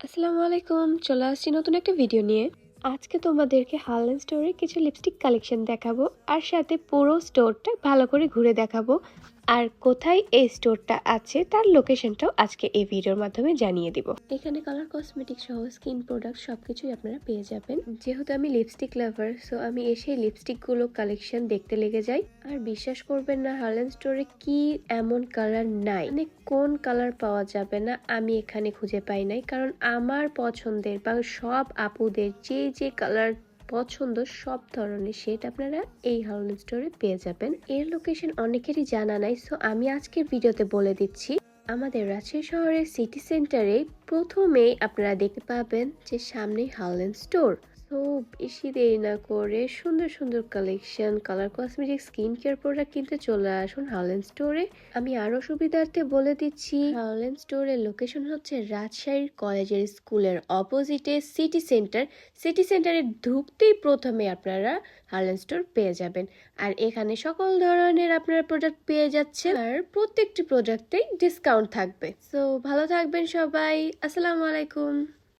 আসসালামু আলাইকুম, চলে আসছি নতুন একটা ভিডিও নিয়ে। আজকে তোমাদেরকে হার্লেন স্টোরের কিছু লিপস্টিক কালেকশন দেখাবো, আর সাথে পুরো স্টোরটা ভালো করে ঘুরে দেখাবো। আর কোথায় এই স্টোরটা আছে তার লোকেশনটাও আজকে এই ভিডিওর মাধ্যমে জানিয়ে দিব। এখানে কালার কসমেটিক সহ স্কিন প্রোডাক্ট সবকিছুই আপনারা পেয়ে যাবেন। যেহেতু আমি লিপস্টিক লাভার, সো আমি এসে লিপস্টিকগুলো কালেকশন দেখতে লেগে যাই। আর বিশ্বাস করবেন না, হার্লেন স্টোরে কি এমন কালার নাই, মানে কোন কালার পাওয়া যাবে না আমি এখানে খুঁজে পাই নাই। কারণ আমার পছন্দের বা সব আপুদের যে যে কালার পছন্দ সব ধরনের শেড আপনারা এই হার্লেন স্টোরে পেয়ে যাবেন। এর লোকেশন অনেকেরই জানা নাই, সো আমি আজকের ভিডিওতে বলে দিচ্ছি। আমাদের রাজশাহী শহরের সিটি সেন্টারে প্রথমেই আপনারা দেখতে পাবেন যে সামনেই হার্লেন স্টোর। তো বেশি দেরি না করে সুন্দর সুন্দর collection, colour cosmetic, skin care product কিনতে চলে আসুন হার্লেন স্টোরে। আমি আরো সুবিধার্থে বলে দিচ্ছি, হার্লেন স্টোরের লোকেশন হচ্ছে রাজশাহীর কলেজের স্কুলের অপোজিটে সিটি সেন্টার। সিটি সেন্টারে ঢুকতেই প্রথমে আপনারা হার্লেন স্টোর পেয়ে যাবেন। আর এখানে সকল ধরনের আপনারা প্রোডাক্ট পেয়ে যাচ্ছেন, আর প্রত্যেকটি প্রোডাক্টেই ডিসকাউন্ট থাকবে। সো ভালো থাকবেন সবাই, আসসালামু আলাইকুম।